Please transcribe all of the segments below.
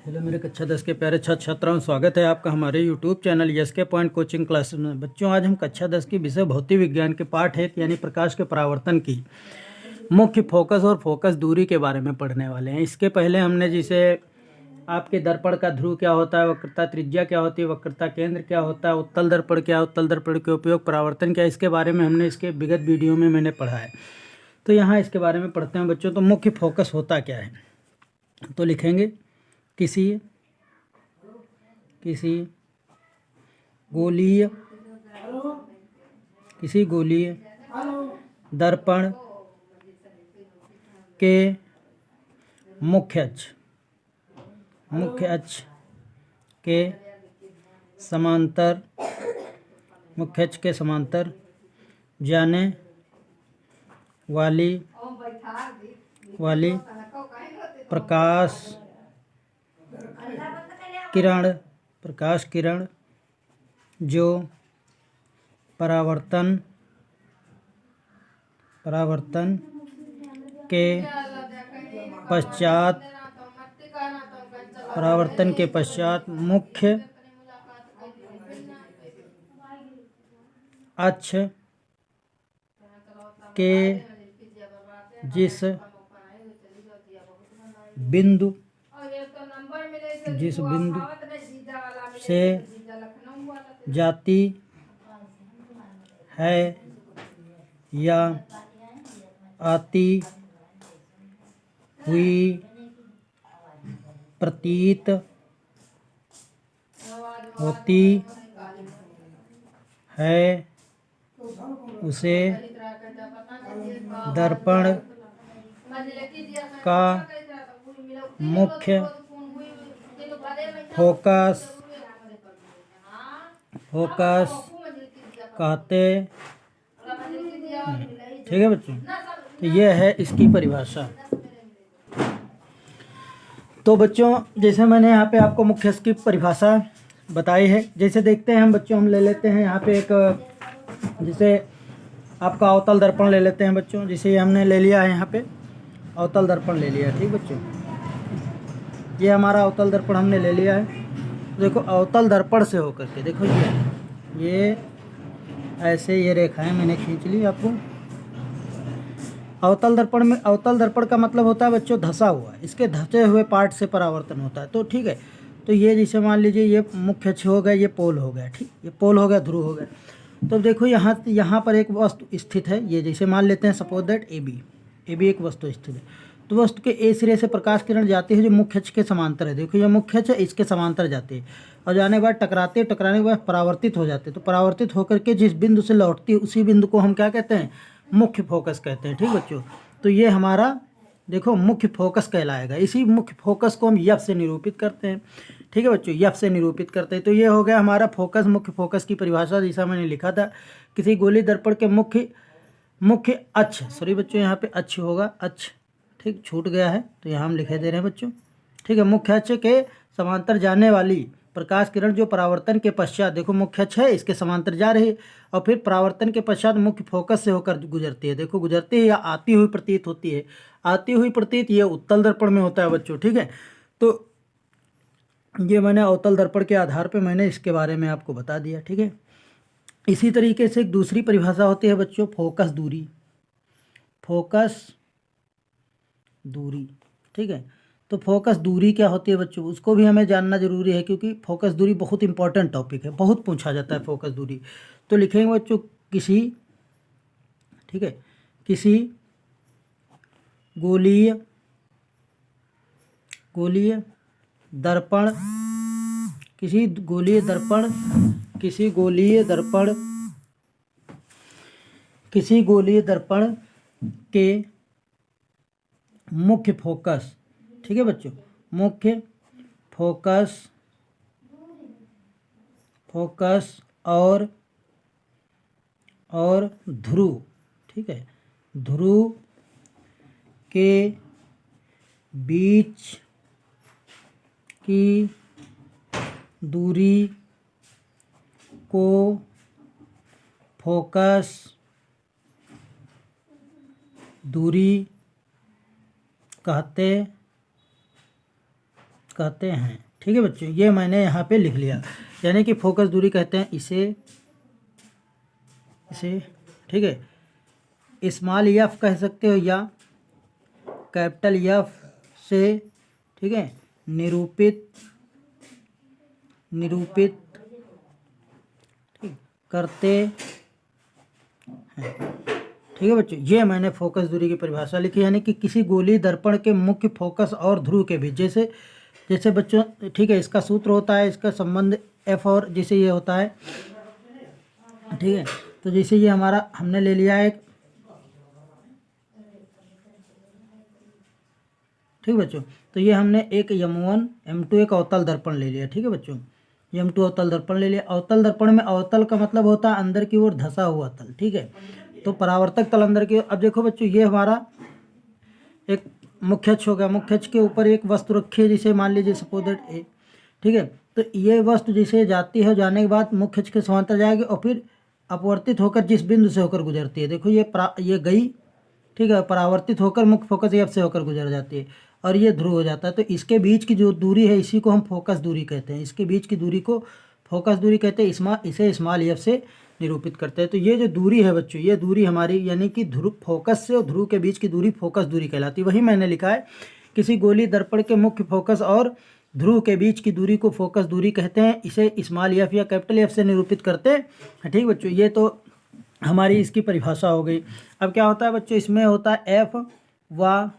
Hello मेरे कक्षा 10 के प्यारे छात्र छात्राओं, स्वागत है आपका हमारे YouTube channel SK point coaching classes में। बच्चों, आज हम कक्षा 10 की विषय भौतिक विज्ञान के पाठ 1 यानी प्रकाश के परावर्तन की मुख्य फोकस और फोकस दूरी के बारे में पढ़ने वाले हैं। इसके पहले हमने जिसे आपके दर्पण का ध्रुव क्या होता है, वक्रता त्रिज्या क्या होती है, वक्रता केंद्र क्या होता है, उत्तल दर्पण क्या, उत्तल दर्पण के उपयोग, परावर्तन क्या, इसके बारे में हमने इसके विगत वीडियो में मैंने पढ़ा है। तो यहाँ इसके बारे में पढ़ते हैं बच्चों। तो मुख्य फोकस होता क्या है, तो लिखेंगे किसी गोलीय दर्पण के मुख्य अक्ष के समांतर जाने वाली प्रकाश किरण जो परावर्तन के पश्चात मुख्य अक्ष के जिस बिंदु से जाती है या आती हुई प्रतीत होती है उसे दर्पण का मुख्य फोकस कहते हैं। ठीक है बच्चों, तो ये है इसकी परिभाषा। तो बच्चों, जैसे मैंने यहाँ पे आपको मुख्य की परिभाषा बताई है, जैसे देखते हैं हम बच्चों, हम ले लेते हैं यहाँ पे एक, जैसे आपका अवतल दर्पण ले लेते हैं बच्चों। जैसे हमने ले लिया है, यहाँ पे अवतल दर्पण ले लिया। ठीक बच्चों, ये हमारा अवतल दर्पण हमने ले लिया है। देखो अवतल दर्पण से होकर के देखो ये ऐसे ये रेखाएं मैंने खींच ली आपको। अवतल दर्पण में, अवतल दर्पण का मतलब होता है बच्चों धंसा हुआ, इसके धंसे हुए पार्ट से परावर्तन होता है। तो ठीक है, तो ये जैसे मान लीजिए ये मुख्य अक्ष हो गया, ये पोल हो गया। ठीक, ये पोल हो गया, ध्रुव हो गया। तो देखो यहाँ पर एक वस्तु स्थित है। ये जैसे मान लेते हैं सपोज दैट ए बी एक वस्तु स्थित है। तो वस्तु के ए सिरे से प्रकाश किरण जाती है जो मुख्य अक्ष के समांतर है। देखो ये मुख्य अक्ष है, इसके समांतर जाती है और जाने के बाद टकराने के बाद परावर्तित हो जाते हैं। तो परावर्तित होकर के जिस बिंदु से लौटती है उसी बिंदु को हम क्या कहते हैं, मुख्य फोकस कहते हैं। ठीक बच्चों, तो ये हमारा देखो मुख्य फोकस कहलाएगा। इसी मुख्य फोकस को हम एफ से निरूपित करते हैं। ठीक है बच्चों, एफ से निरूपित करते हैं। तो ये हो गया हमारा फोकस, मुख्य फोकस की परिभाषा जैसा मैंने लिखा था। किसी गोली दर्पण के मुख्य अक्ष, सॉरी बच्चों यहाँ पे अक्ष होगा, अक्ष, ठीक, छूट गया है तो यहाँ हम लिखे दे रहे हैं बच्चों। ठीक है, मुख्य अक्ष के समांतर जाने वाली प्रकाश किरण जो परावर्तन के पश्चात, देखो मुख्य अक्ष है, इसके समांतर जा रही है और फिर परावर्तन के पश्चात मुख्य फोकस से होकर गुजरती है। देखो गुजरती है या आती हुई प्रतीत होती है। आती हुई प्रतीत ये उत्तल दर्पण में होता है बच्चों। ठीक है, तो ये मैंने अवतल दर्पण के आधार पर मैंने इसके बारे में आपको बता दिया। ठीक है, इसी तरीके से एक दूसरी परिभाषा होती है बच्चों, फोकस दूरी। ठीक है, तो फोकस दूरी क्या होती है बच्चों, उसको भी हमें जानना जरूरी है, क्योंकि फोकस दूरी बहुत इंपॉर्टेंट टॉपिक है, बहुत पूछा जाता है फोकस दूरी। तो लिखेंगे बच्चों किसी गोलीय दर्पण के मुख्य फोकस, ठीक है बच्चों, मुख्य फोकस और ध्रुव, ठीक है, ध्रुव के बीच की दूरी को फोकस दूरी कहते कहते हैं। ठीक है बच्चों, ये मैंने यहाँ पे लिख लिया, यानी कि फोकस दूरी कहते हैं इसे ठीक है, स्मॉल एफ कह सकते हो या कैपिटल एफ से, ठीक है, निरूपित ठीक करते हैं। ठीक है बच्चों, ये मैंने फोकस दूरी की परिभाषा लिखी, यानी कि किसी गोली दर्पण के मुख्य फोकस और ध्रुव के बीच, जैसे बच्चों, ठीक है, इसका सूत्र होता है, इसका संबंध एफ और जैसे ये होता है। ठीक है, तो जैसे ये हमारा हमने ले लिया एक, ठीक है बच्चों, तो ये हमने एक M1 M2 एक अवतल दर्पण ले लिया। ठीक है बच्चों, ये M2 अवतल दर्पण ले लिया। अवतल दर्पण में अवतल का मतलब होता है अंदर की ओर धंसा हुआ तल। ठीक है, तो परावर्तक तल अंदर की ओर। अब देखो बच्चों, ये हमारा एक मुख्य अक्ष हो गया, मुख्य अक्ष के ऊपर एक वस्तु रखी है, जिसे मान लीजिए सपोज दैट ए। ठीक है, तो ये वस्तु जैसे जाती है, जाने के बाद मुख्य अक्ष के समांतर जाएगी और फिर अपवर्तित होकर जिस बिंदु से होकर गुजरती है, देखो ये गई, ठीक है, परावर्तित होकर मुख्य फोकस एफ से होकर गुजर जाती है और ये ध्रुव हो जाता है। तो इसके बीच की जो दूरी है, इसी को हम फोकस दूरी कहते हैं। इसके बीच की दूरी को फोकस दूरी कहते हैं। इसे स्मॉल एफ से निरूपित करते हैं। तो ये जो दूरी है बच्चों, ये दूरी हमारी, यानी कि ध्रुव, फोकस से और ध्रुव के बीच की दूरी फोकस दूरी कहलाती है। वही मैंने लिखा है, किसी गोली दर्पण के मुख्य फोकस और ध्रुव के बीच की दूरी को फोकस दूरी कहते हैं। इसे स्मॉल एफ या कैपिटल एफ से निरूपित करते हैं। ठीक बच्चों, ये तो हमारी इसकी परिभाषा हो गई। अब क्या होता है बच्चों, इसमें होता है एफ व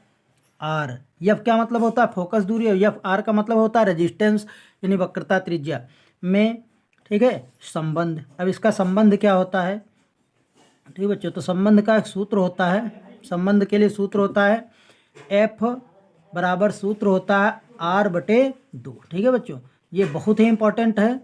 आर। एफ क्या मतलब होता है, फोकस दूरी, और एफ आर का मतलब होता है रेजिस्टेंस, यानी वक्रता त्रिज्या में, ठीक है, संबंध। अब इसका संबंध क्या होता है, ठीक है बच्चों, तो संबंध का एक सूत्र होता है, संबंध के लिए सूत्र होता है एफ बराबर सूत्र होता है R/2। ठीक है बच्चों, ये बहुत ही इंपॉर्टेंट है।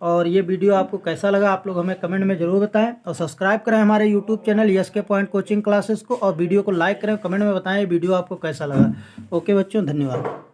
और ये वीडियो आपको कैसा लगा आप लोग हमें कमेंट में ज़रूर बताएं, और सब्सक्राइब करें हमारे YouTube channel SK point coaching classes को, और वीडियो को लाइक करें, कमेंट में बताएं वीडियो आपको कैसा लगा। ओके बच्चों, धन्यवाद।